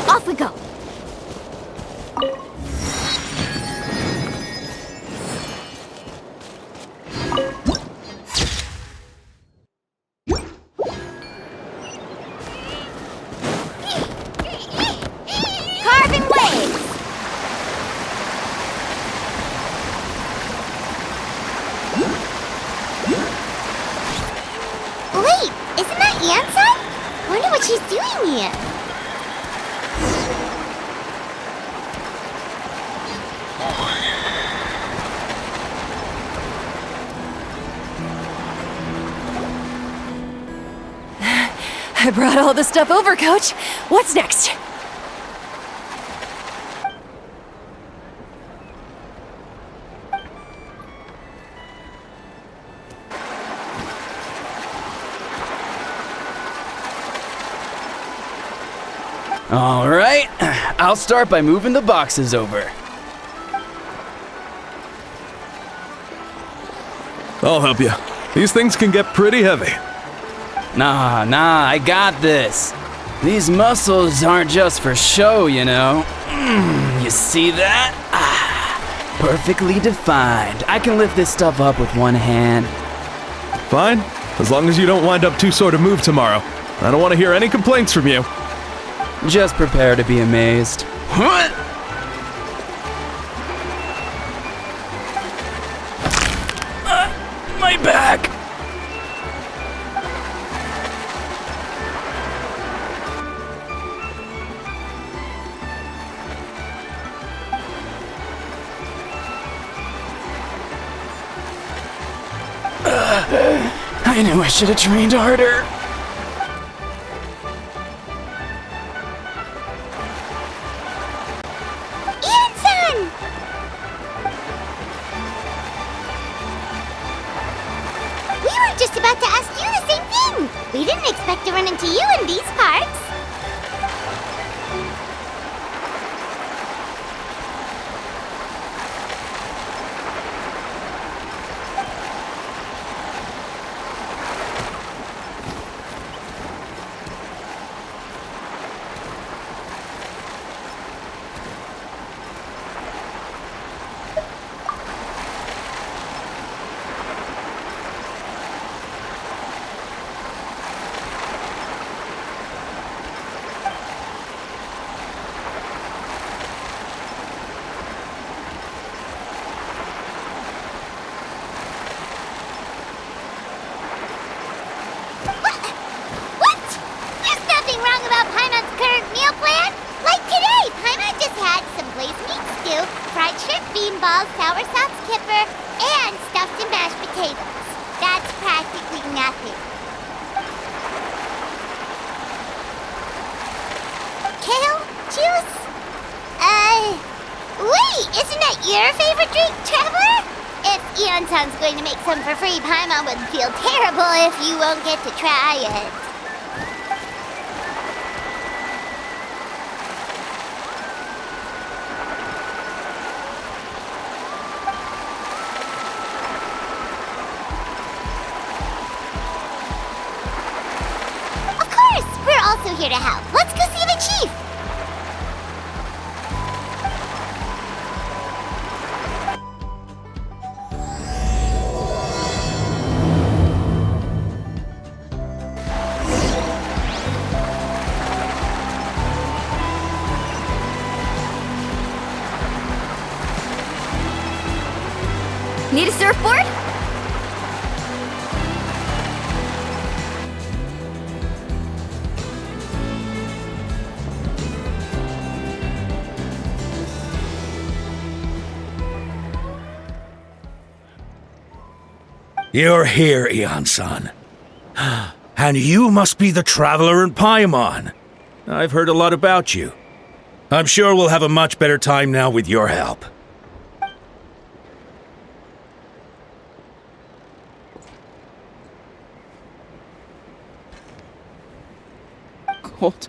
Off we go! Carving waves! Wait, isn't that Anson? Wonder what she's doing here. I brought all the stuff over, Coach. What's next? All right, I'll start by moving the boxes over. I'll help you. These things can get pretty heavy. Nah, I got this. These muscles aren't just for show, you know. You see that? Perfectly defined. I can lift this stuff up with one hand. Fine, as long as you don't wind up too sore to move tomorrow. I don't want to hear any complaints from you. Just prepare to be amazed. What? My back! I knew I should have trained harder. Anson! We were just about to ask you the same thing. We didn't expect to run into you in these parts. Beanballs, sour sauce kipper, and stuffed and mashed potatoes. That's practically nothing. Kale? Juice? Wait, isn't that your favorite drink, Traveler? If Eonson's going to make some for free, Paimon would feel terrible if you won't get to try it. Here to help. Let's go see the chief. Need a surfboard? You're here, Eon-san. And you must be the traveler in Paimon. I've heard a lot about you. I'm sure we'll have a much better time now with your help. Cold.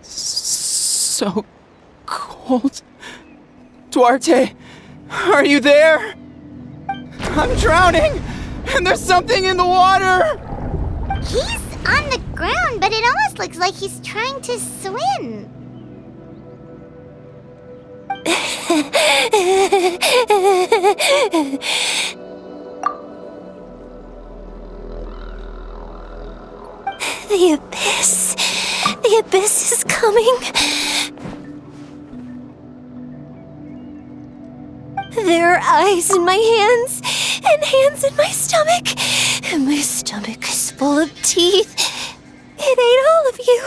So cold. Duarte, are you there? I'm drowning, and there's something in the water! He's on the ground, but it almost looks like he's trying to swim. The abyss. The abyss is coming. There are eyes in my hands, and hands in my stomach. And my stomach is full of teeth. It ate all of you.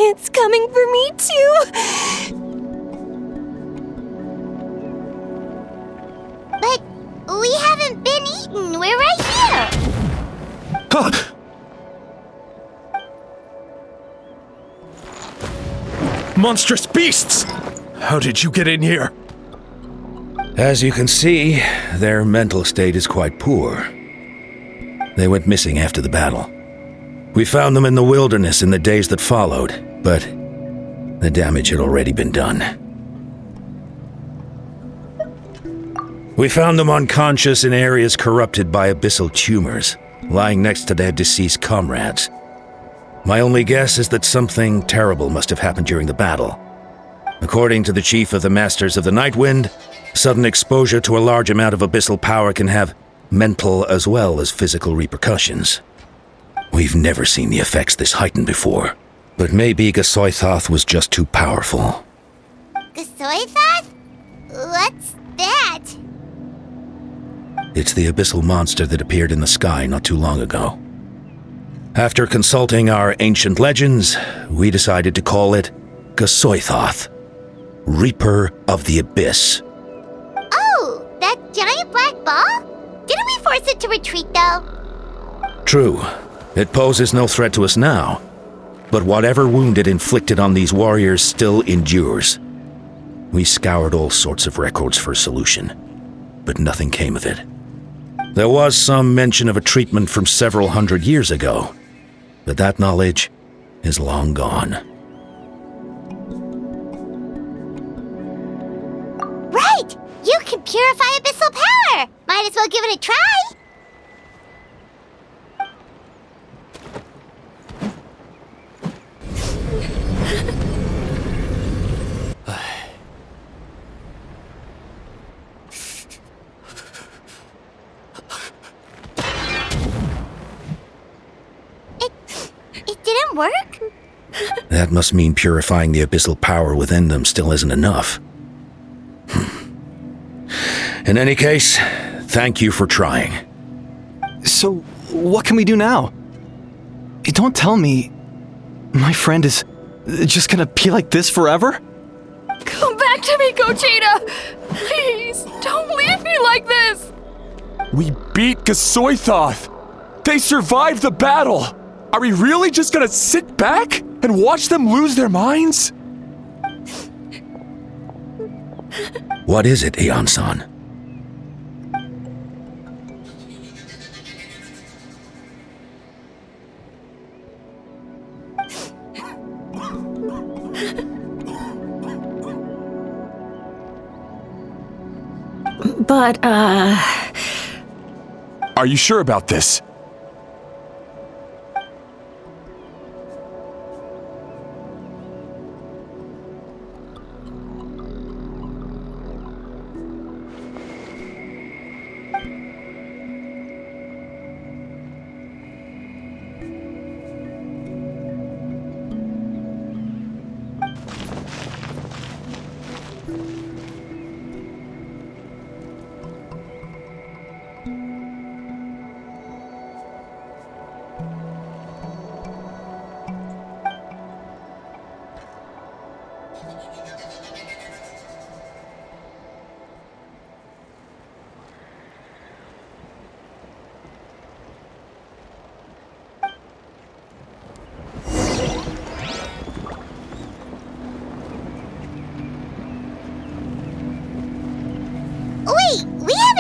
It's coming for me too. But we haven't been eaten. We're right here. Huh. Monstrous beasts! How did you get in here? As you can see, their mental state is quite poor. They went missing after the battle. We found them in the wilderness in the days that followed, but the damage had already been done. We found them unconscious in areas corrupted by abyssal tumors, lying next to their deceased comrades. My only guess is that something terrible must have happened during the battle. According to the chief of the Masters of the Nightwind, sudden exposure to a large amount of abyssal power can have mental as well as physical repercussions. We've never seen the effects this heightened before, but maybe Gasoithoth was just too powerful. Gasoithoth? What's that? It's the abyssal monster that appeared in the sky not too long ago. After consulting our ancient legends, we decided to call it Gasoithoth, Reaper of the Abyss. Oh, that giant black ball? Didn't we force it to retreat, though? True, it poses no threat to us now, but whatever wound it inflicted on these warriors still endures. We scoured all sorts of records for a solution, but nothing came of it. There was some mention of a treatment from several hundred years ago, but that knowledge is long gone. Right! You can purify abyssal power! Might as well give it a try! It didn't work? That must mean purifying the abyssal power within them still isn't enough. In any case, thank you for trying. So, what can we do now? Don't tell me my friend is just gonna be like this forever? Come back to me, Gogeta! Please, don't leave me like this! We beat Gasoithoth! They survived the battle! Are we really just gonna sit back and watch them lose their minds? What is it, Eon-san? But, Are you sure about this?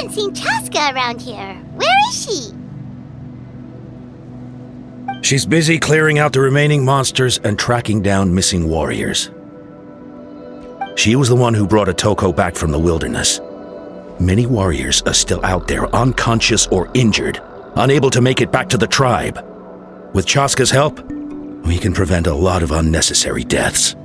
haven't seen Chaska around here. Where is she? She's busy clearing out the remaining monsters and tracking down missing warriors. She was the one who brought Otoko back from the wilderness. Many warriors are still out there, unconscious or injured, unable to make it back to the tribe. With Chaska's help, we can prevent a lot of unnecessary deaths.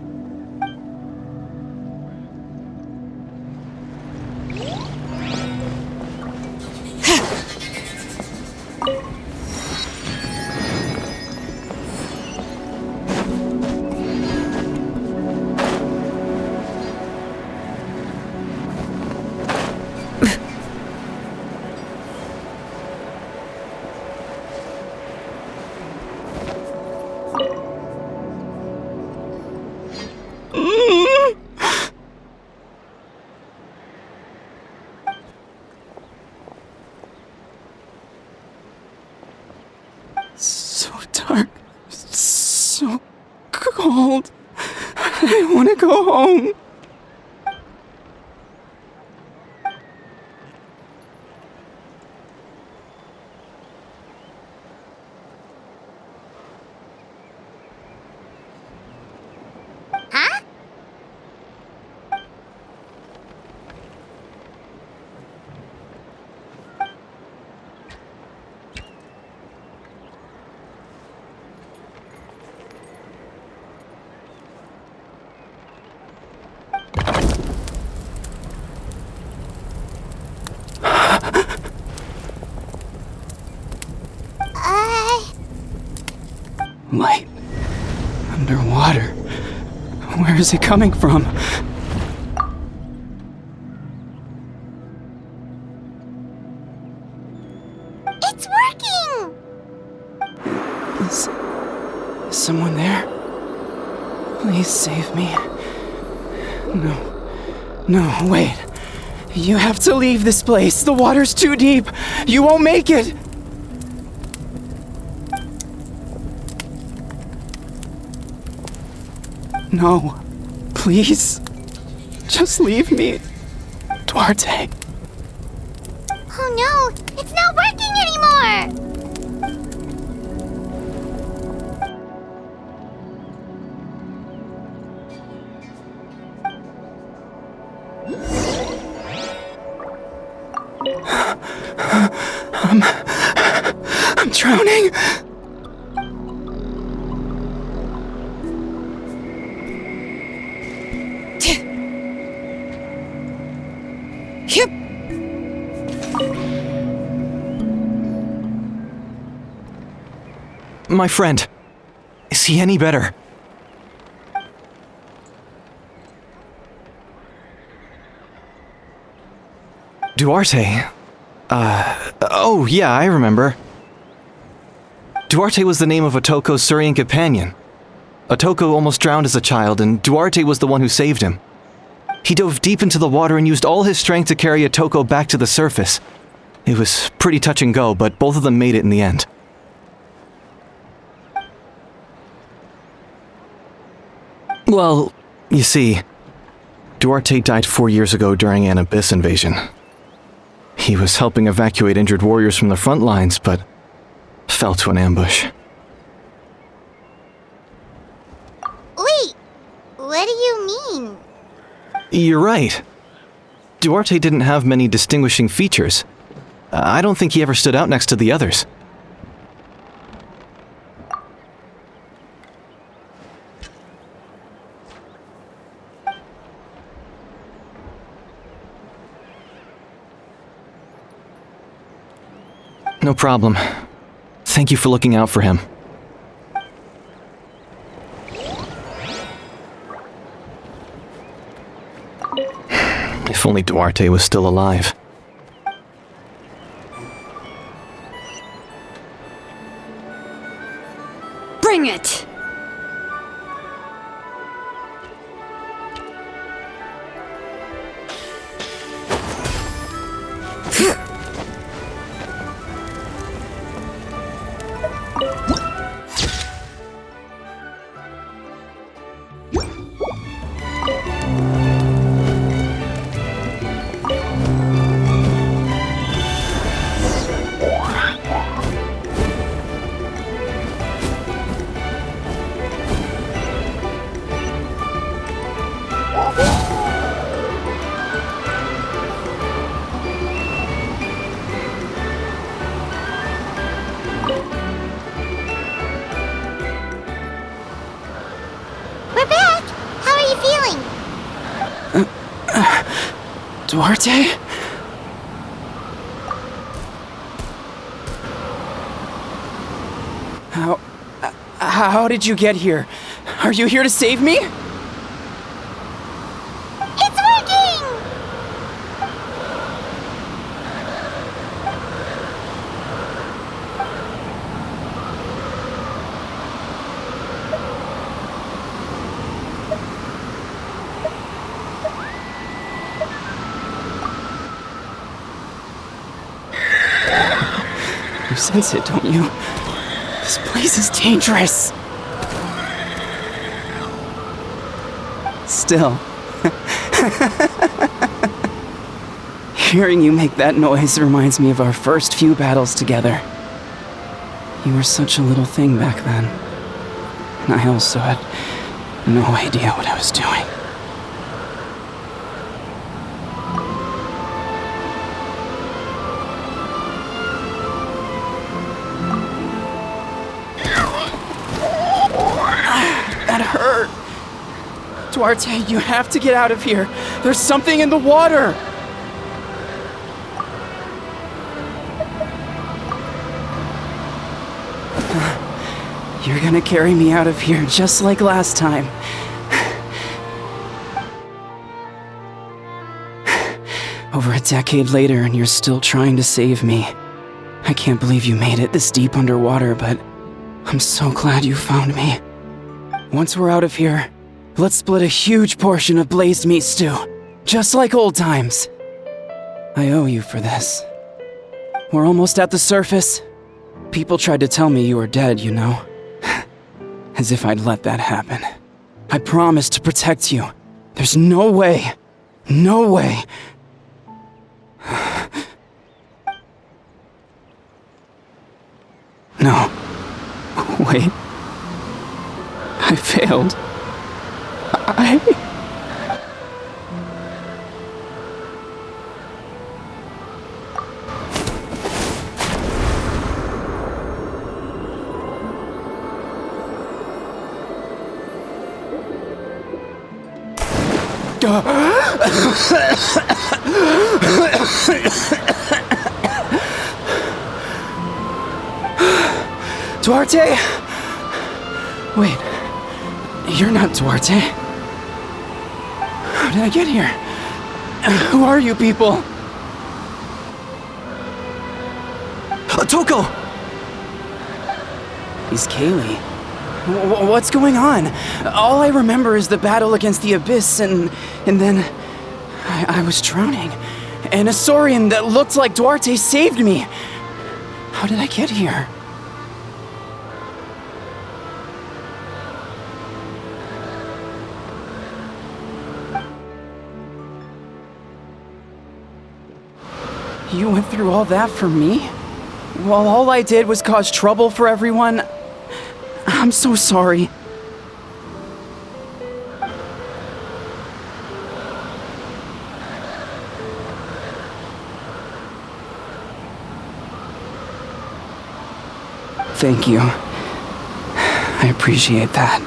So dark, so cold. I want to go home. Huh? Light. Underwater. Where is it coming from? It's working! Is someone there? Please save me. No, wait. You have to leave this place. The water's too deep. You won't make it. No, please. Just leave me. Duarte. Oh no, it's not working anymore! I'm drowning. Yep. My friend, is he any better? Duarte? Oh yeah, I remember. Duarte was the name of Otoko's Surian companion. Otoko almost drowned as a child, and Duarte was the one who saved him. He dove deep into the water and used all his strength to carry Otoko back to the surface. It was pretty touch and go, but both of them made it in the end. Well, you see, Duarte died 4 years ago during an Abyss invasion. He was helping evacuate injured warriors from the front lines, but fell to an ambush. Wait, what do you mean? You're right. Duarte didn't have many distinguishing features. I don't think he ever stood out next to the others. No problem. Thank you for looking out for him. If only Duarte was still alive. Bring it! Duarte? How did you get here? Are you here to save me? It's working! You sense it, don't you? This place is dangerous. Still. Hearing you make that noise reminds me of our first few battles together. You were such a little thing back then. And I also had no idea what I was doing. That hurt. Duarte, you have to get out of here. There's something in the water. You're gonna carry me out of here just like last time. Over a decade later, and you're still trying to save me. I can't believe you made it this deep underwater, but I'm so glad you found me. Once we're out of here, let's split a huge portion of blazed meat stew, just like old times. I owe you for this. We're almost at the surface. People tried to tell me you were dead, you know. As if I'd let that happen. I promised to protect you. There's no way. No way. No. Wait. I failed. Duarte? Wait, you're not Duarte. How did I get here? Who are you people? Toko! He's Kaylee. What's going on? All I remember is the battle against the Abyss, and then I was drowning. And a Saurian that looked like Duarte saved me. How did I get here? You went through all that for me? While all I did was cause trouble for everyone? I'm so sorry. Thank you. I appreciate that.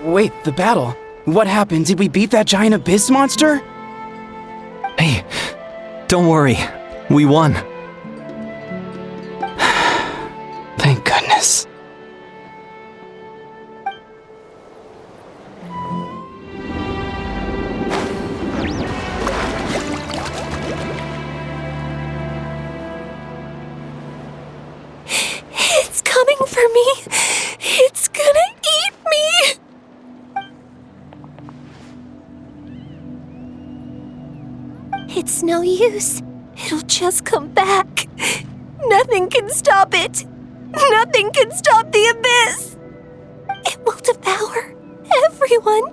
Wait, the battle. What happened? Did we beat that giant abyss monster? Hey, don't worry. We won. Thank goodness. It's coming for me. It's gonna eat me. It's no use. It'll just come back. Nothing can stop it. Nothing can stop the abyss. It will devour everyone.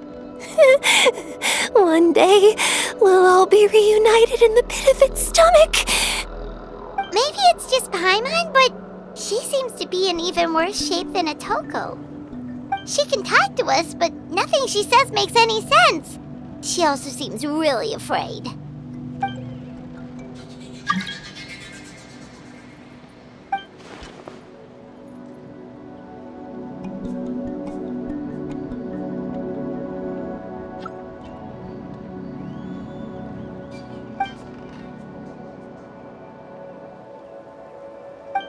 One day, we'll all be reunited in the pit of its stomach. Maybe it's just Paimon, but she seems to be in even worse shape than a Toko. She can talk to us, but nothing she says makes any sense. She also seems really afraid.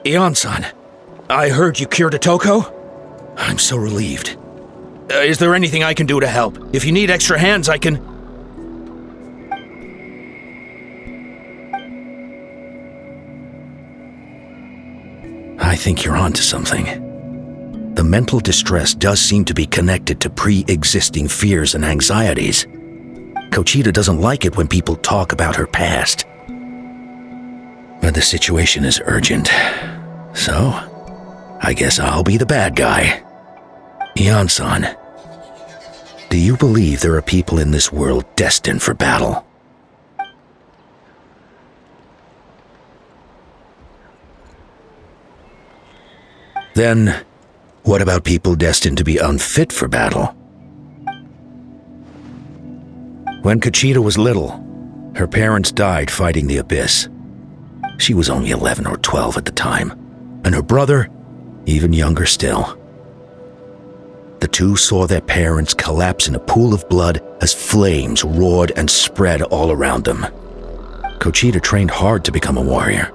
Ion-san, I heard you cured Otoko? I'm so relieved. Is there anything I can do to help? If you need extra hands, I can... I think you're onto something. The mental distress does seem to be connected to pre-existing fears and anxieties. Kochita doesn't like it when people talk about her past. But the situation is urgent, so I guess I'll be the bad guy. Ion-san, do you believe there are people in this world destined for battle? Then, what about people destined to be unfit for battle? When Kochita was little, her parents died fighting the Abyss. She was only 11 or 12 at the time, and her brother, even younger still. The two saw their parents collapse in a pool of blood as flames roared and spread all around them. Kochita trained hard to become a warrior,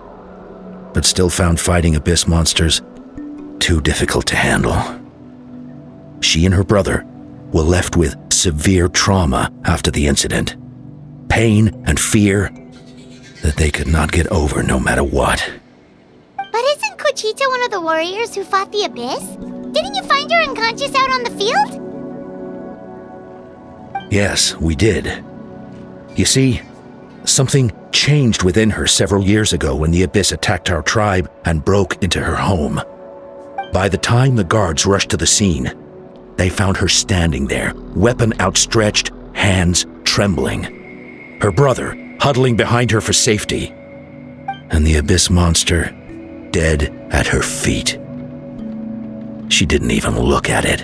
but still found fighting Abyss monsters too difficult to handle. She and her brother were left with severe trauma after the incident. Pain and fear that they could not get over no matter what. But isn't Kochita one of the warriors who fought the Abyss? Didn't you find her unconscious out on the field? Yes, we did. You see, something changed within her several years ago when the Abyss attacked our tribe and broke into her home. By the time the guards rushed to the scene, they found her standing there, weapon outstretched, hands trembling. Her brother huddling behind her for safety, and the Abyss monster dead at her feet. She didn't even look at it,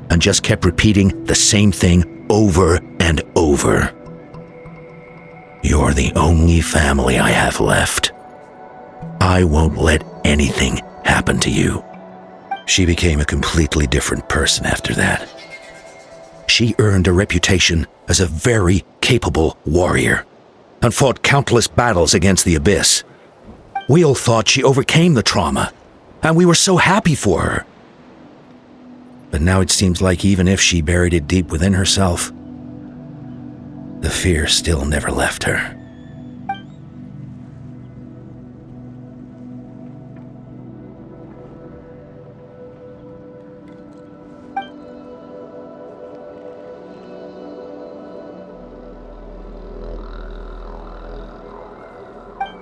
and just kept repeating the same thing over and over. You're the only family I have left. I won't let anything happen to you. She became a completely different person after that. She earned a reputation as a very capable warrior and fought countless battles against the Abyss. We all thought she overcame the trauma, and we were so happy for her. But now it seems like even if she buried it deep within herself, the fear still never left her.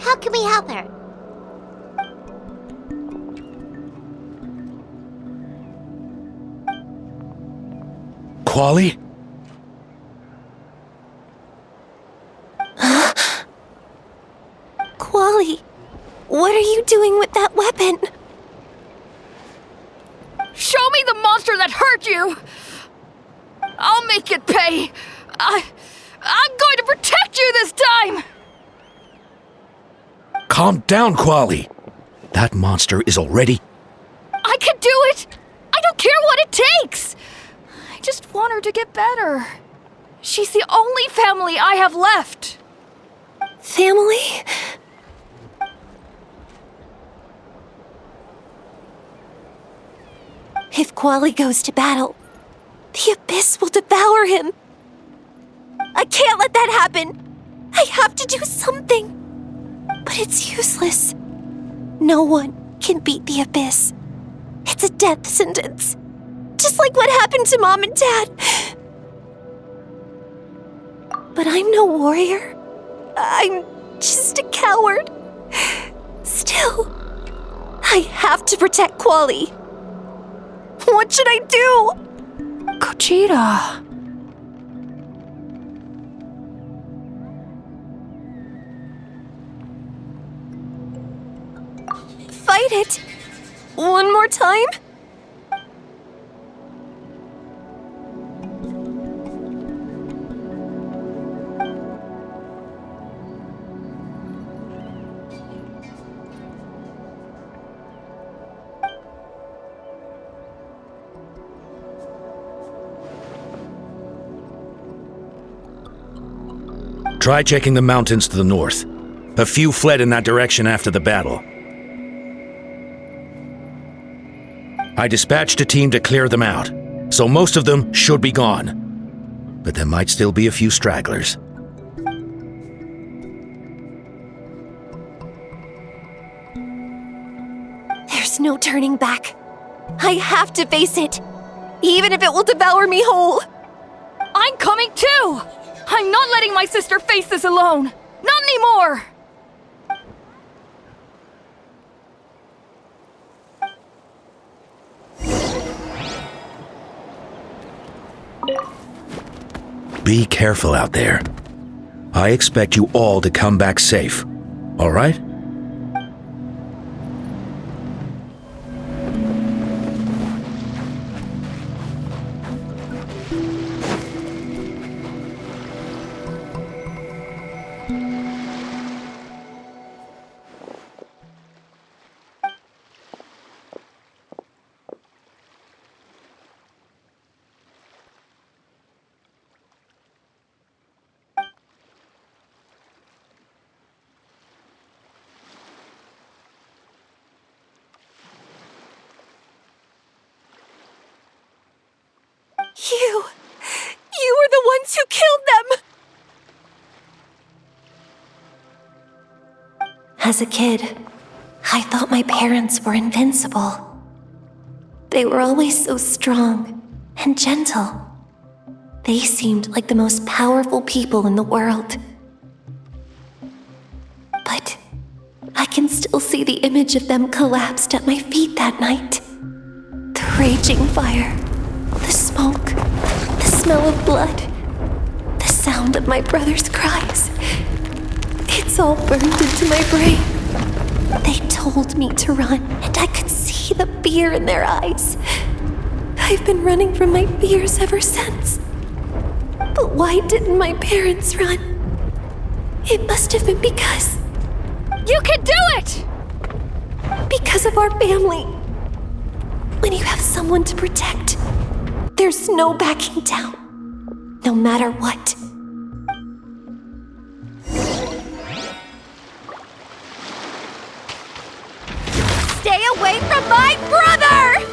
How can we help her? Quali? Quali, what are you doing with that weapon? Show me the monster that hurt you! I'll make it pay! I'm going to protect you this time! Calm down, Quali. That monster is already... I can do it! I don't care what it takes! I just want her to get better. She's the only family I have left. Family? If Quali goes to battle, the Abyss will devour him. I can't let that happen. I have to do something. But it's useless. No one can beat the Abyss. It's a death sentence. Just like what happened to Mom and Dad. But I'm no warrior. I'm just a coward. Still, I have to protect Quali. What should I do? Kochita. Fight it. One more time? Try checking the mountains to the north. A few fled in that direction after the battle. I dispatched a team to clear them out, so most of them should be gone. But there might still be a few stragglers. There's no turning back. I have to face it, even if it will devour me whole. I'm coming too! I'm not letting my sister face this alone! Not anymore! Be careful out there. I expect you all to come back safe, all right? You were the ones who killed them! As a kid, I thought my parents were invincible. They were always so strong and gentle. They seemed like the most powerful people in the world. But I can still see the image of them collapsed at my feet that night. The raging fire, the smoke, the smell of blood, the sound of my brother's cries. It's all burned into my brain. They told me to run, and I could see the fear in their eyes. I've been running from my fears ever since. But why didn't my parents run? It must have been because... You can do it! Because of our family. When you have someone to protect, there's no backing down, no matter what. Stay away from my brother!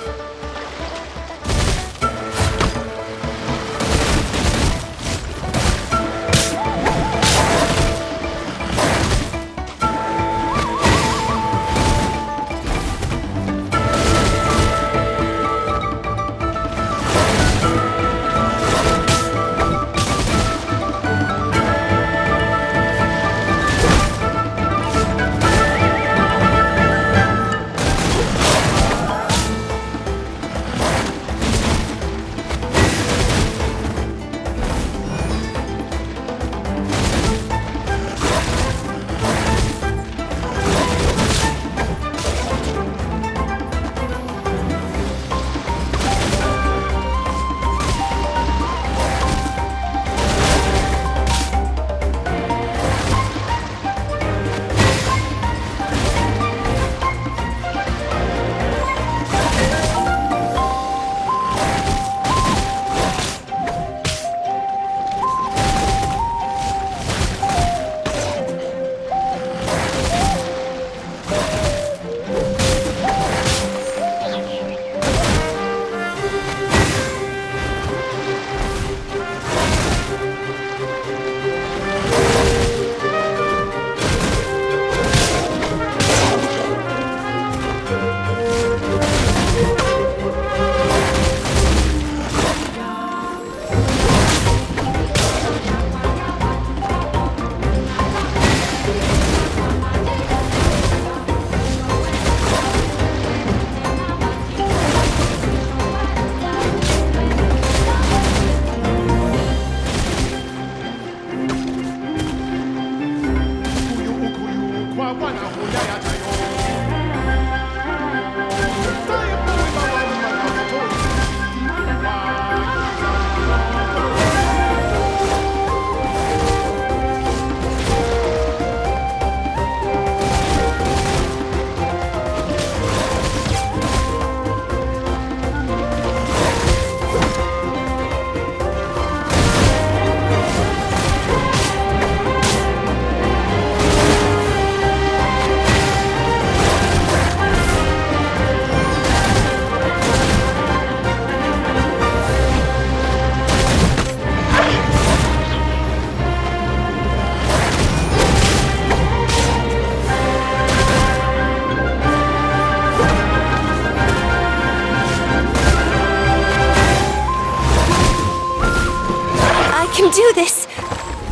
this.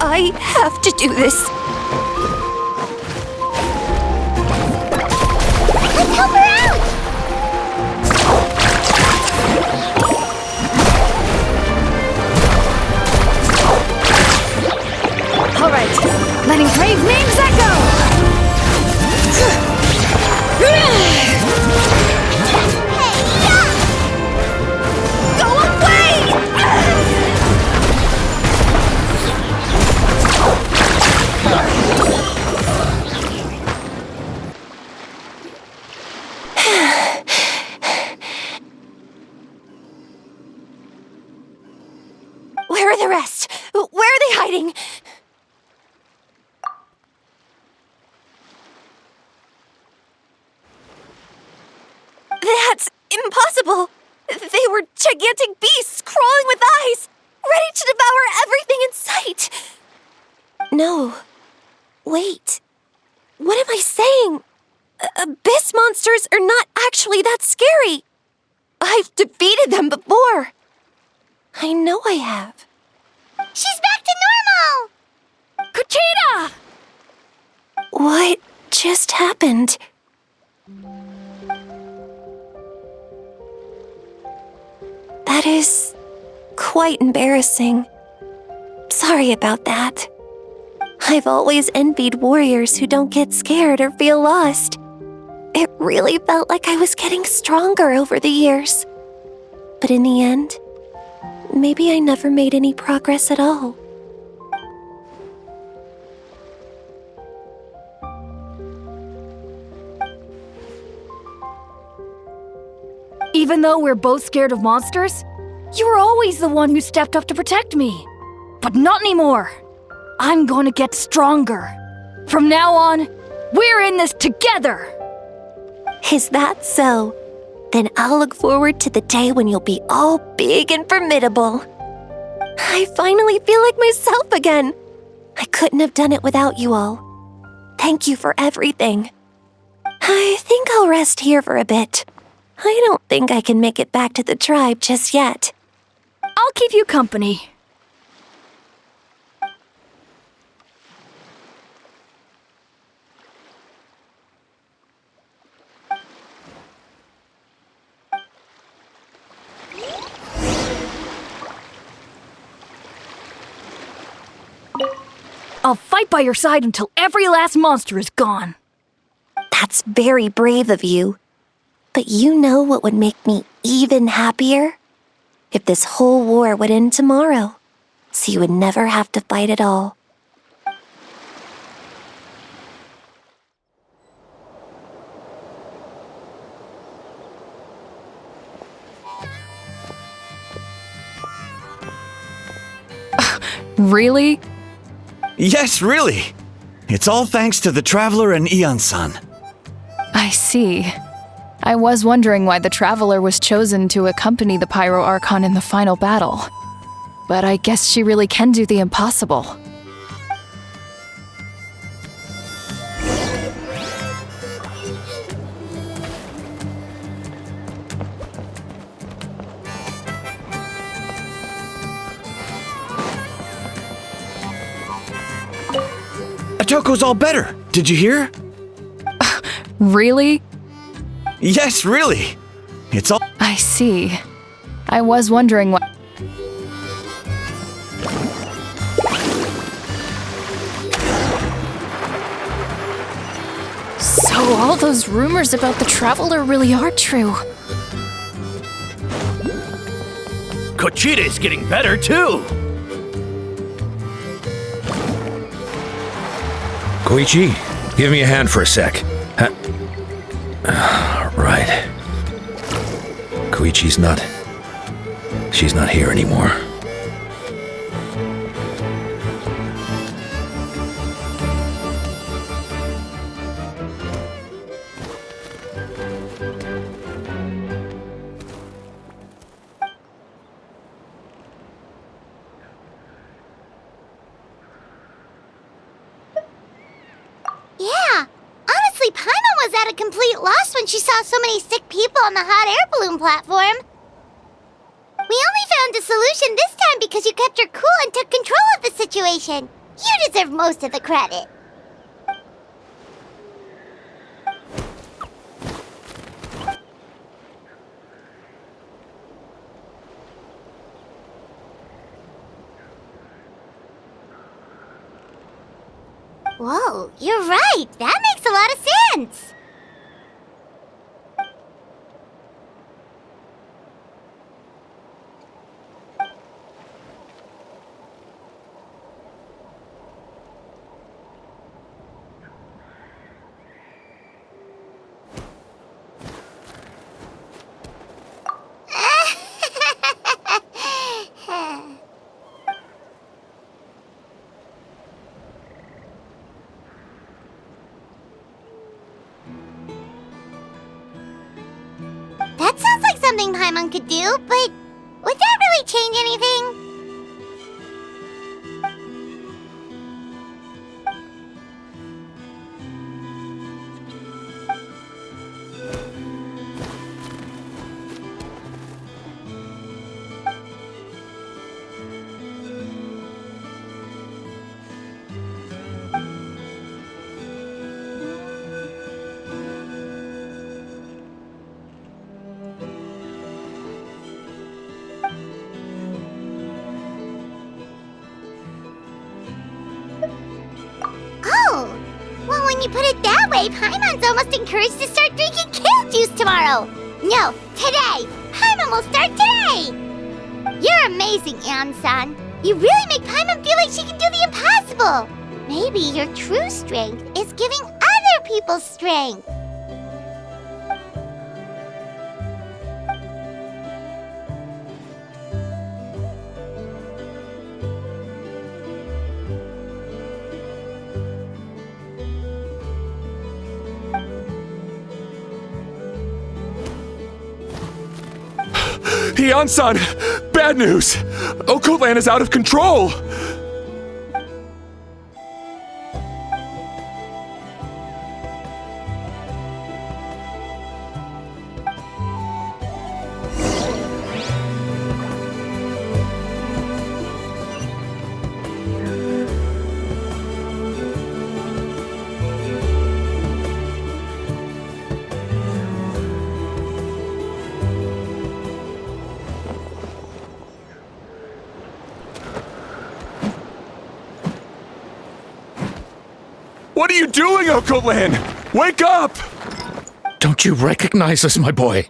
I have to do this. Let's help her out! All right, letting brave names echo! Go away! Where are the rest? Where are they hiding? That's impossible! They were gigantic beasts crawling with eyes, ready to devour everything in sight! No. Wait. What am I saying? Abyss monsters are not actually that scary. I've defeated them before. I know I have. She's back to normal! Kuchita! What just happened? That is quite embarrassing. Sorry about that. I've always envied warriors who don't get scared or feel lost. It really felt like I was getting stronger over the years. But in the end, maybe I never made any progress at all. Even though we're both scared of monsters, you were always the one who stepped up to protect me. But not anymore. I'm going to get stronger. From now on, we're in this together. Is that so? Then I'll look forward to the day when you'll be all big and formidable. I finally feel like myself again. I couldn't have done it without you all. Thank you for everything. I think I'll rest here for a bit. I don't think I can make it back to the tribe just yet. I'll keep you company. I'll fight by your side until every last monster is gone. That's very brave of you. But you know what would make me even happier? If this whole war would end tomorrow, so you would never have to fight at all. Really? Yes, really. It's all thanks to the Traveler and Ian-san. I see. I was wondering why the Traveler was chosen to accompany the Pyro Archon in the final battle. But I guess she really can do the impossible. Atoko's all better. Did you hear? Really? Yes, really. It's all... I see. I was wondering why... So all those rumors about the Traveler really are true. Kuchita's getting better too. Koichi, give me a hand for a sec. Right. Koichi's not... She's not here anymore. Yeah, honestly, Paimon was at a complete loss when she saw so many sick people on the hot air balloon platform. We only found a solution this time won because you kept your cool and took control of the situation. You deserve most of the credit. Whoa, you're right. That makes a lot of sense. That sounds like something Paimon could do, but would that really change anything? Well, when you put it that way, Paimon's almost encouraged to start drinking kale juice tomorrow. No, today. Paimon will start today. You're amazing, Eon-san. You really make Paimon feel like she can do the impossible. Maybe your true strength is giving other people strength. Eon-san! Bad news! Okotlan is out of control! What are you doing, Okotlan? Wake up! Don't you recognize us, my boy?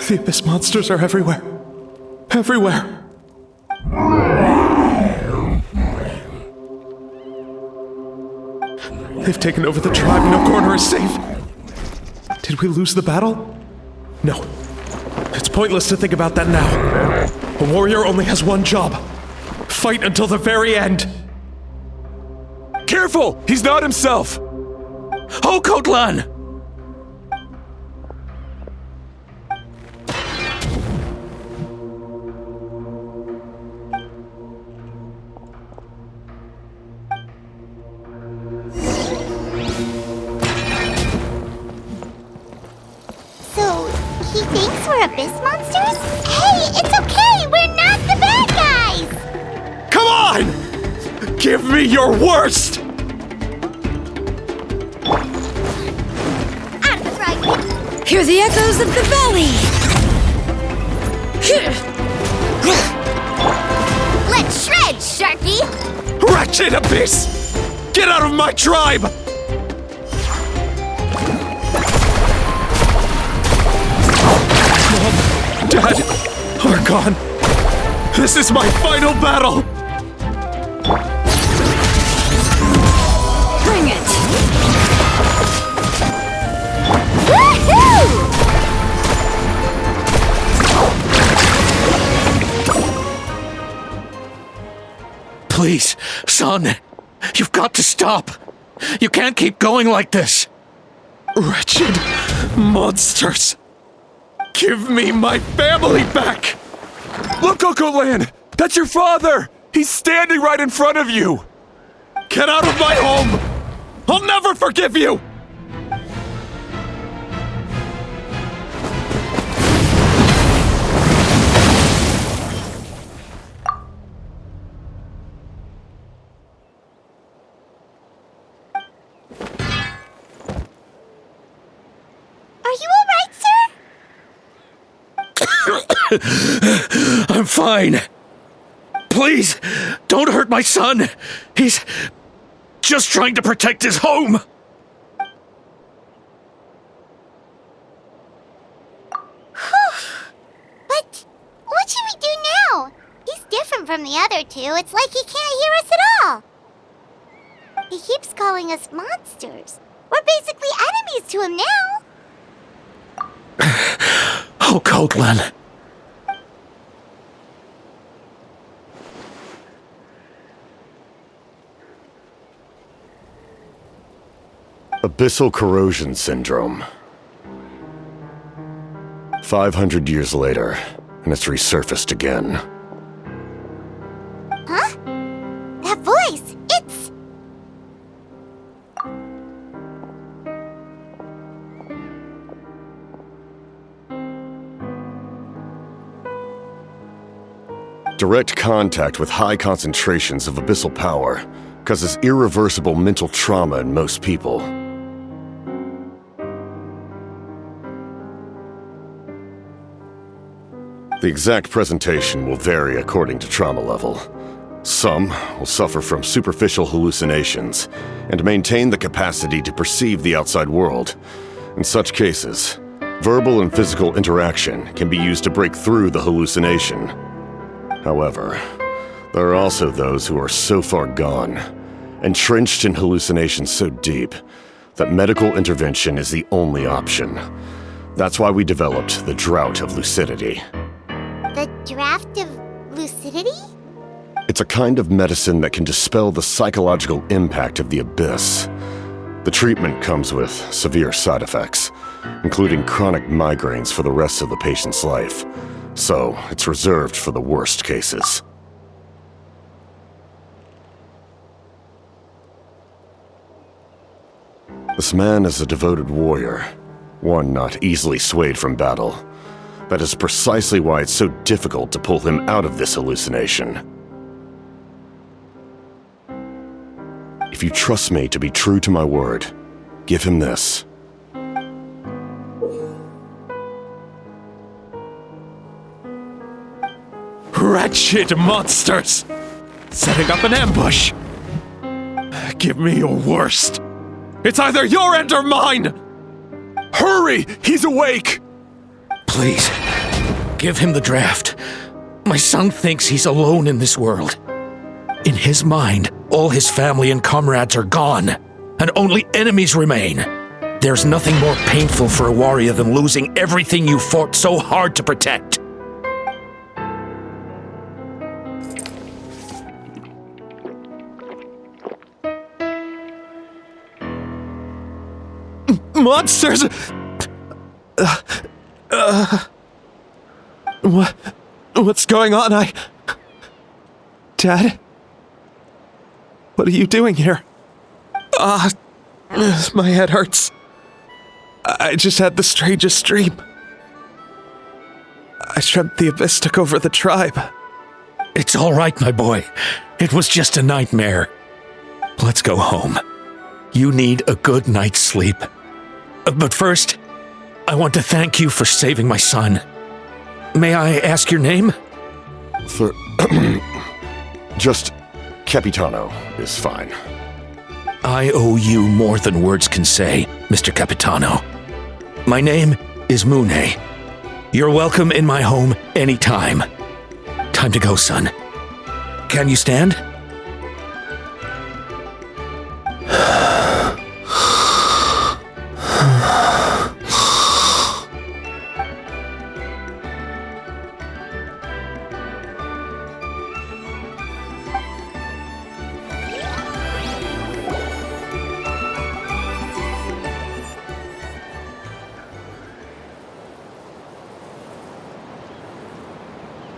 The Abyss monsters are everywhere. Everywhere. They've taken over the tribe. No corner is safe. Did we lose the battle? No. It's pointless to think about that now. A warrior only has one job. Fight until the very end. Careful! He's not himself! Okotlan! He thinks we're Abyss monsters? Hey, it's okay! We're not the bad guys! Come on! Give me your worst! Out of the frying pan! Hear the echoes of the valley! Let's shred, Sharky! Wretched Abyss! Get out of my tribe! Dad, Archon, this is my final battle! Bring it! Woohoo! Please, son, you've got to stop. You can't keep going like this. Wretched monsters! Give me my family back! Look, Okotlan! That's your father! He's standing right in front of you! Get out of my home! I'll never forgive you! Are you alright, sir? I'm fine. Please, don't hurt my son. He's just trying to protect his home. But what should we do now? He's different from the other two. It's like he can't hear us at all. He keeps calling us monsters. We're basically enemies to him now. Oh, Natlan. Abyssal corrosion syndrome. 500 years later, and it's resurfaced again. Huh? That voice, it's... Direct contact with high concentrations of abyssal power causes irreversible mental trauma in most people. The exact presentation will vary according to trauma level. Some will suffer from superficial hallucinations and maintain the capacity to perceive the outside world. In such cases, verbal and physical interaction can be used to break through the hallucination. However, there are also those who are so far gone, entrenched in hallucinations so deep, that medical intervention is the only option. That's why we developed the Drought of Lucidity. The draft of lucidity? It's a kind of medicine that can dispel the psychological impact of the abyss. The treatment comes with severe side effects, including chronic migraines for the rest of the patient's life. So, it's reserved for the worst cases. This man is a devoted warrior, one not easily swayed from battle. That is precisely why it's so difficult to pull him out of this hallucination. If you trust me to be true to my word, give him this. Wretched monsters! Setting up an ambush! Give me your worst. It's either your end or mine! Hurry! He's awake! Please, give him the draft. My son thinks he's alone in this world. In his mind, all his family and comrades are gone, and only enemies remain. There's nothing more painful for a warrior than losing everything you fought so hard to protect. Monsters! What's going on? Dad? What are you doing here? My head hurts. I just had the strangest dream. I dreamt the Abyss took over the tribe. It's all right, my boy. It was just a nightmare. Let's go home. You need a good night's sleep. But first, I want to thank you for saving my son. May I ask your name? Just Capitano is fine. I owe you more than words can say, Mr. Capitano. My name is Mune. You're welcome in my home anytime. Time to go, son. Can you stand?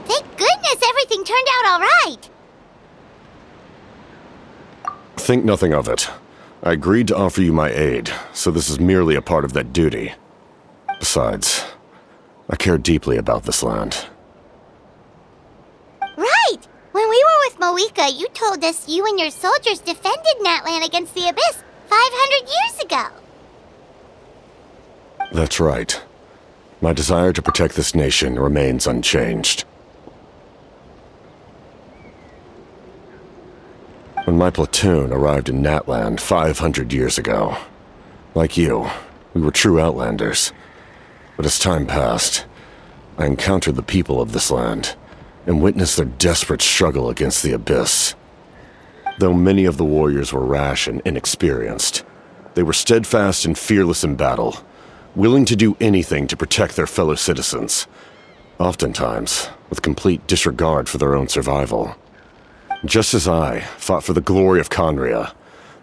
Thank goodness everything turned out all right. Think nothing of it. I agreed to offer you my aid, so this is merely a part of that duty. Besides, I care deeply about this land. Right! When we were with Moika, you told us you and your soldiers defended Natlan against the Abyss 500 years ago. That's right. My desire to protect this nation remains unchanged. When my platoon arrived in Natlan 500 years ago, like you, we were true outlanders. But as time passed, I encountered the people of this land and witnessed their desperate struggle against the Abyss. Though many of the warriors were rash and inexperienced, they were steadfast and fearless in battle, willing to do anything to protect their fellow citizens, oftentimes with complete disregard for their own survival. Just as I fought for the glory of Conria,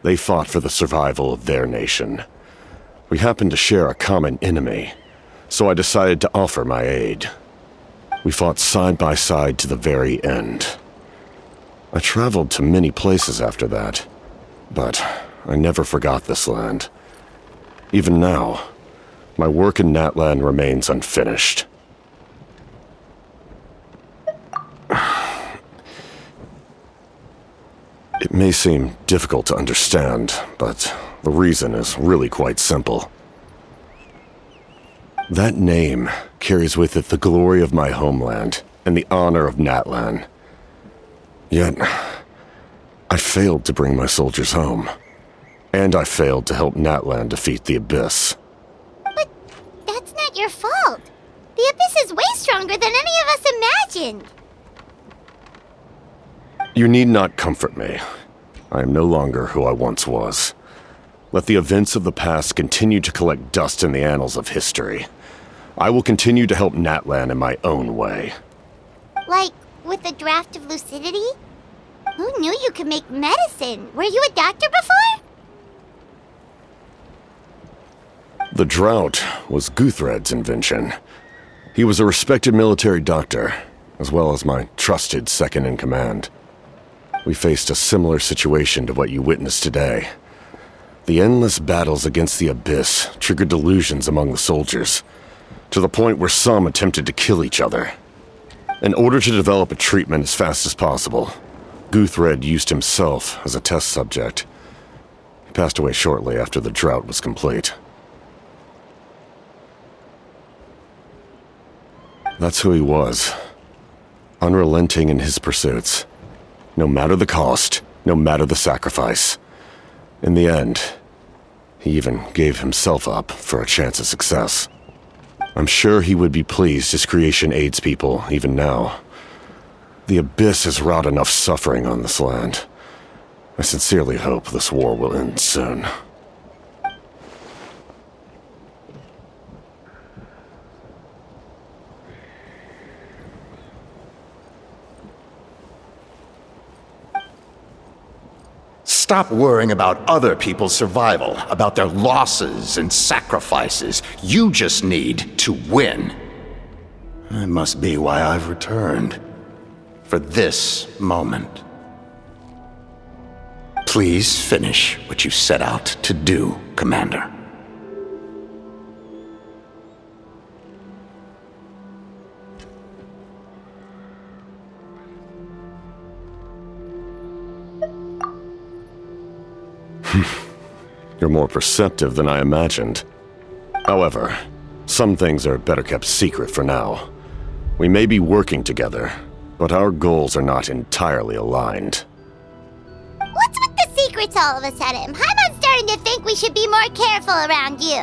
they fought for the survival of their nation. We happened to share a common enemy, so I decided to offer my aid. We fought side by side to the very end. I traveled to many places after that, but I never forgot this land. Even now, my work in Natlan remains unfinished. It may seem difficult to understand, but the reason is really quite simple. That name carries with it the glory of my homeland and the honor of Natlan. Yet, I failed to bring my soldiers home. And I failed to help Natlan defeat the Abyss. But that's not your fault. The Abyss is way stronger than any of us imagined. You need not comfort me. I am no longer who I once was. Let the events of the past continue to collect dust in the annals of history. I will continue to help Natlan in my own way. Like, with the draft of lucidity? Who knew you could make medicine? Were you a doctor before? The drought was Guthred's invention. He was a respected military doctor, as well as my trusted second-in-command. We faced a similar situation to what you witnessed today. The endless battles against the Abyss triggered delusions among the soldiers, to the point where some attempted to kill each other. In order to develop a treatment as fast as possible, Guthred used himself as a test subject. He passed away shortly after the drought was complete. That's who he was. Unrelenting in his pursuits. No matter the cost, no matter the sacrifice. In the end, he even gave himself up for a chance of success. I'm sure he would be pleased his creation aids people even now. The Abyss has wrought enough suffering on this land. I sincerely hope this war will end soon. Stop worrying about other people's survival, about their losses and sacrifices. You just need to win. That must be why I've returned. For this moment. Please finish what you set out to do, Commander. You're more perceptive than I imagined. However, some things are better kept secret for now. We may be working together, but our goals are not entirely aligned. What's with the secrets all of a sudden? I'm starting to think we should be more careful around you.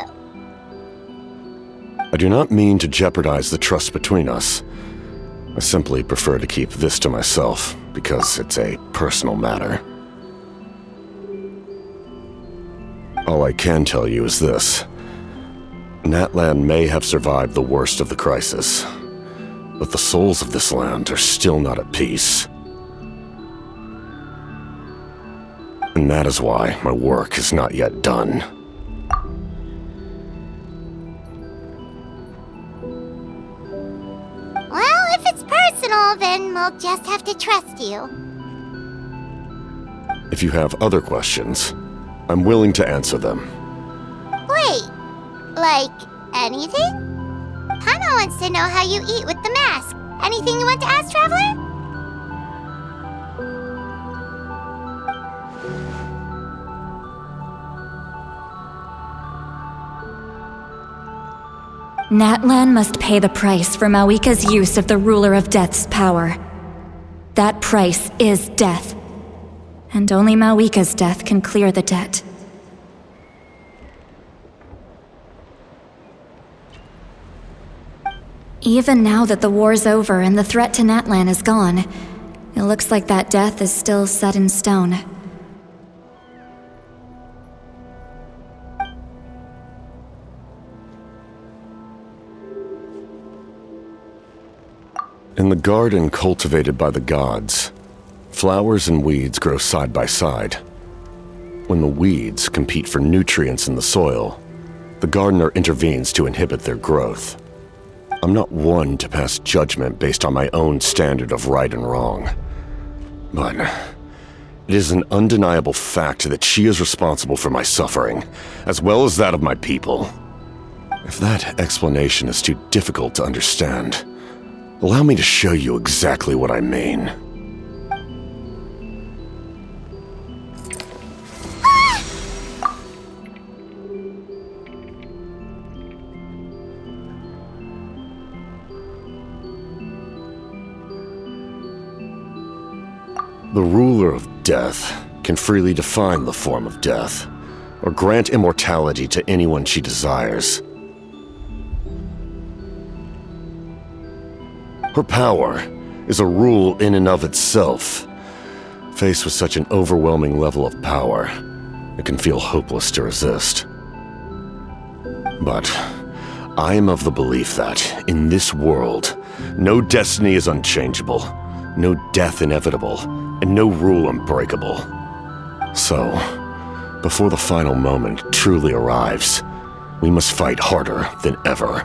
I do not mean to jeopardize the trust between us. I simply prefer to keep this to myself, because it's a personal matter. All I can tell you is this. Natlan may have survived the worst of the crisis, but the souls of this land are still not at peace. And that is why my work is not yet done. Well, if it's personal, then we'll just have to trust you. If you have other questions, I'm willing to answer them. Wait, like anything? Paimon wants to know how you eat with the mask. Anything you want to ask, Traveler? Natlan must pay the price for Mawika's use of the Ruler of Death's power. That price is death. And only Mawika's death can clear the debt. Even now that the war's over and the threat to Natlan is gone, it looks like that death is still set in stone. In the garden cultivated by the gods, flowers and weeds grow side by side. When the weeds compete for nutrients in the soil, the gardener intervenes to inhibit their growth. I'm not one to pass judgment based on my own standard of right and wrong. But it is an undeniable fact that she is responsible for my suffering, as well as that of my people. If that explanation is too difficult to understand, allow me to show you exactly what I mean. The ruler of death can freely define the form of death, or grant immortality to anyone she desires. Her power is a rule in and of itself. Faced with such an overwhelming level of power, it can feel hopeless to resist. But I am of the belief that, in this world, no destiny is unchangeable, no death inevitable, and no rule unbreakable. So, before the final moment truly arrives, we must fight harder than ever.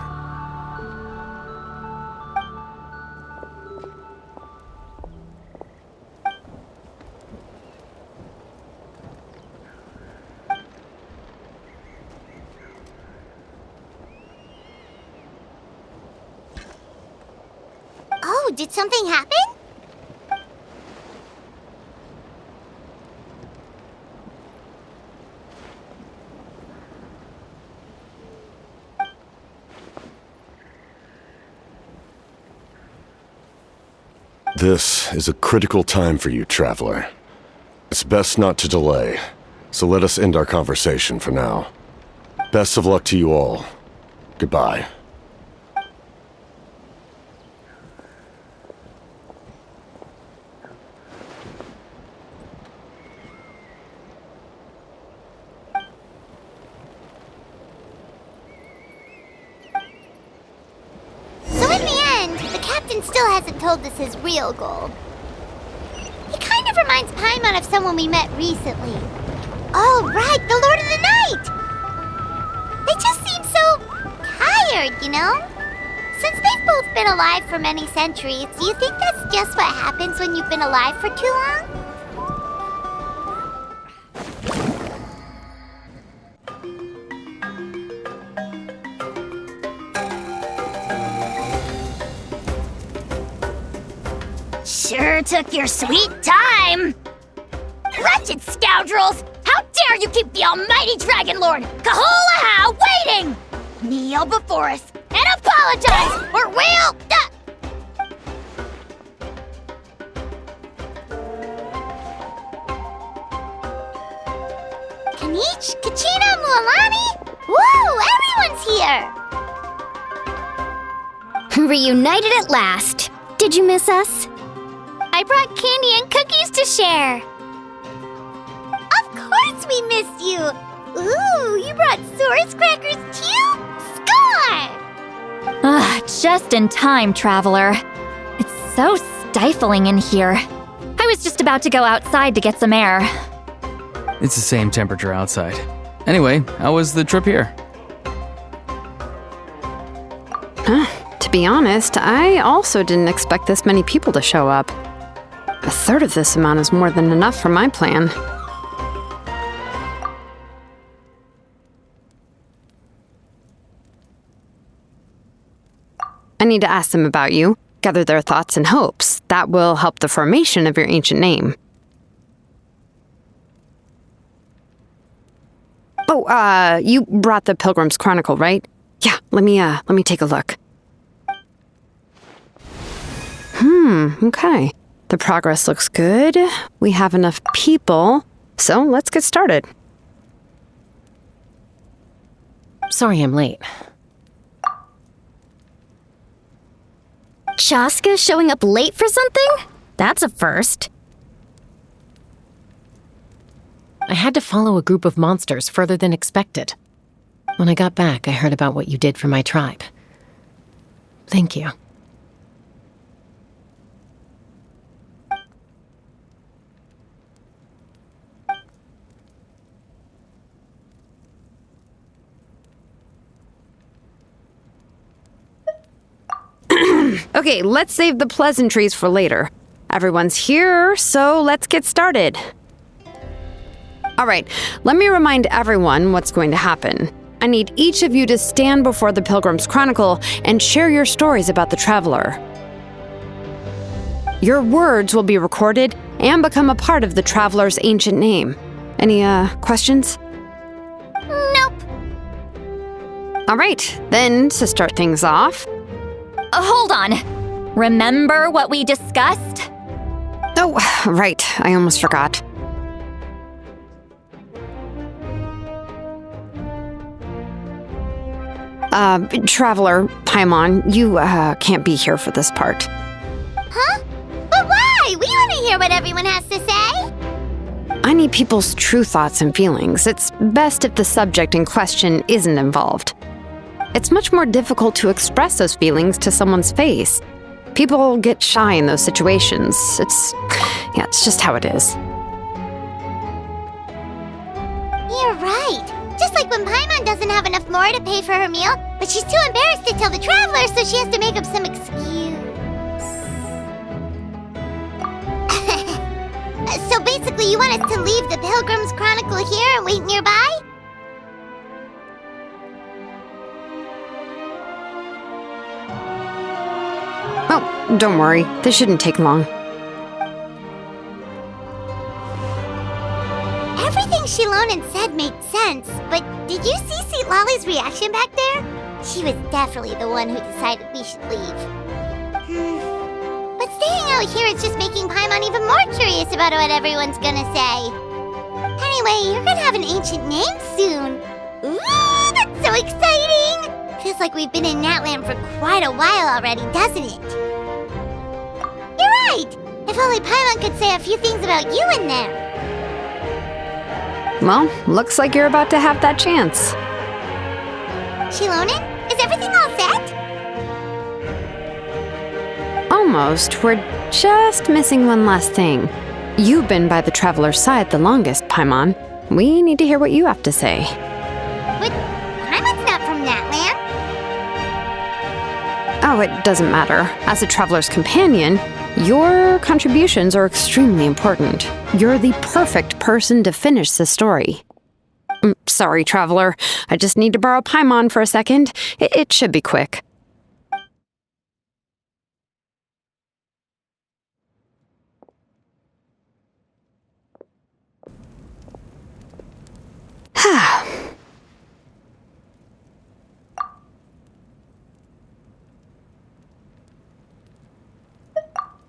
Oh, did something happen? This is a critical time for you, Traveler. It's best not to delay, so let us end our conversation for now. Best of luck to you all. Goodbye. Still hasn't told us his real goal. He kind of reminds Paimon of someone we met recently. Oh, right, the Lord of the Night! They just seem so tired, you know? Since they've both been alive for many centuries, do you think that's just what happens when you've been alive for too long? Sure took your sweet time! Wretched scoundrels! How dare you keep the almighty Dragon Lord, Kahulaha, waiting! Kneel before us and apologize, or we'll... Kanich, Kachina, Mualani? Woo! Everyone's here! Reunited at last. Did you miss us? I brought candy and cookies to share. Of course we missed you. Ooh, you brought Source crackers too? Score! Just in time, Traveler. It's so stifling in here. I was just about to go outside to get some air. It's the same temperature outside. Anyway, how was the trip here? To be honest, I also didn't expect this many people to show up. A third of this amount is more than enough for my plan. I need to ask them about you, gather their thoughts and hopes. That will help the formation of your ancient name. Oh, you brought the Pilgrim's Chronicle, right? Yeah, let me take a look. Okay. The progress looks good. We have enough people, so let's get started. Sorry I'm late. Chaska showing up late for something? That's a first. I had to follow a group of monsters further than expected. When I got back, I heard about what you did for my tribe. Thank you. Okay, let's save the pleasantries for later. Everyone's here, so let's get started. All right, let me remind everyone what's going to happen. I need each of you to stand before the Pilgrim's Chronicle and share your stories about the Traveler. Your words will be recorded and become a part of the Traveler's ancient name. Any, questions? Nope. All right, then to start things off... Hold on. Remember what we discussed? Oh, right, I almost forgot. Traveler, Paimon, you, can't be here for this part. Huh? But why? We want to hear what everyone has to say. I need people's true thoughts and feelings. It's best if the subject in question isn't involved. It's much more difficult to express those feelings to someone's face. People get shy in those situations. It's just how it is. You're right. Just like when Paimon doesn't have enough more to pay for her meal, but she's too embarrassed to tell the Traveler, so she has to make up some excuse. So basically, you want us to leave the Pilgrim's Chronicle here and wait nearby? Oh, don't worry. This shouldn't take long. Everything Shilonen said made sense, but did you see Sweet Lolly's reaction back there? She was definitely the one who decided we should leave. But staying out here is just making Paimon even more curious about what everyone's gonna say. Anyway, you're gonna have an ancient name soon. Ooh, that's so exciting! Feels like we've been in Natlan for quite a while already, doesn't it? You're right! If only Paimon could say a few things about you in there. Well, looks like you're about to have that chance. Shilonen, is everything all set? Almost. We're just missing one last thing. You've been by the Traveler's side the longest, Paimon. We need to hear what you have to say. But Paimon's not from Natlan. Oh, it doesn't matter. As a Traveler's companion, your contributions are extremely important. You're the perfect person to finish the story. Sorry, Traveler. I just need to borrow Paimon for a second. It should be quick.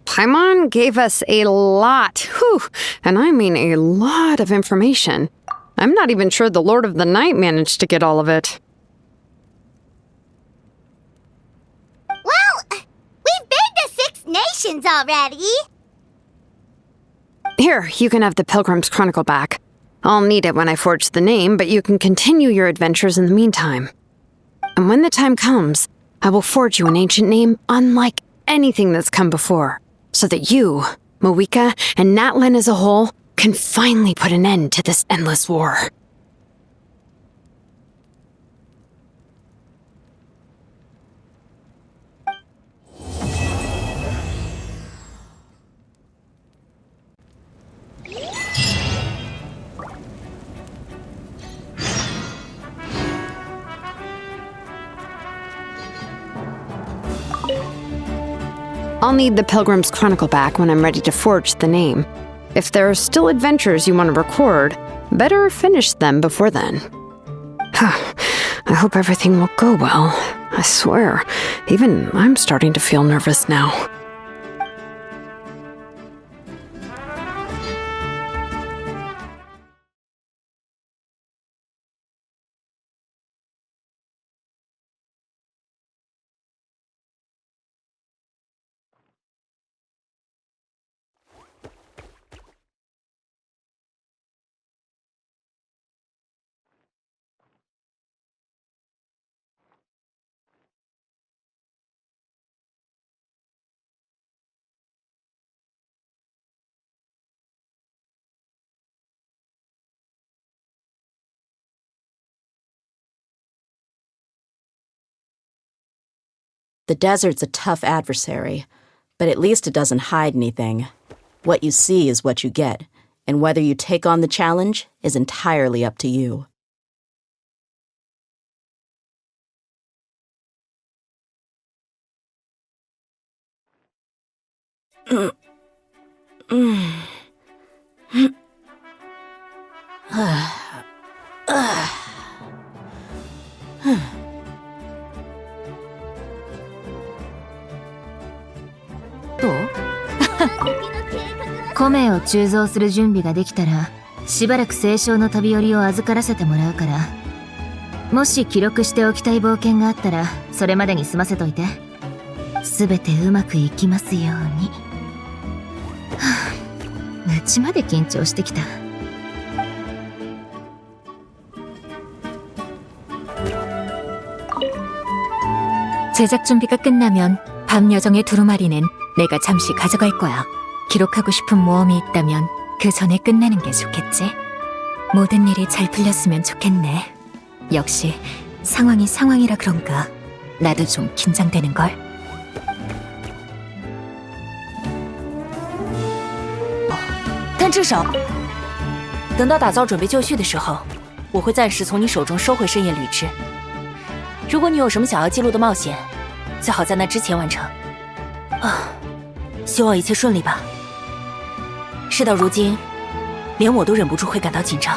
Paimon gave us a lot, and I mean a lot of information. I'm not even sure the Lord of the Night managed to get all of it. Well, we've been to 6 nations already. Here, you can have the Pilgrim's Chronicle back. I'll need it when I forge the name, but you can continue your adventures in the meantime. And when the time comes, I will forge you an ancient name unlike anything that's come before, so that you, Mawika, and Natlan as a whole can finally put an end to this endless war. I'll need the Pilgrim's Chronicle back when I'm ready to forge the name. If there are still adventures you want to record, better finish them before then. I hope everything will go well. I swear, even I'm starting to feel nervous now. The desert's a tough adversary, but at least it doesn't hide anything. What you see is what you get, and whether you take on the challenge is entirely up to you.米を鋳造する準備ができたら、しばらく清少の旅寄りを預からせてもらうから、もし記録しておきたい冒険があったら、それまでに済ませといて。すべてうまくいきますように。うちまで緊張してきた。 제작 준비가 끝나면 밤 여정의 두루마리는 내가 잠시 가져갈 거야. 기록하고 싶은 모험이 있다면 그 전에 끝내는 게 좋겠지? 모든 일이 잘 풀렸으면 좋겠네. 역시 상황이 상황이라 그런가 나도 좀 긴장되는걸. 但至少，等到打造准备就绪的时候，我会暂时从你手中收回深夜旅志。如果你有什么想要记录的冒险，最好在那之前完成。希望一切顺利吧。事到如今，连我都忍不住会感到紧张。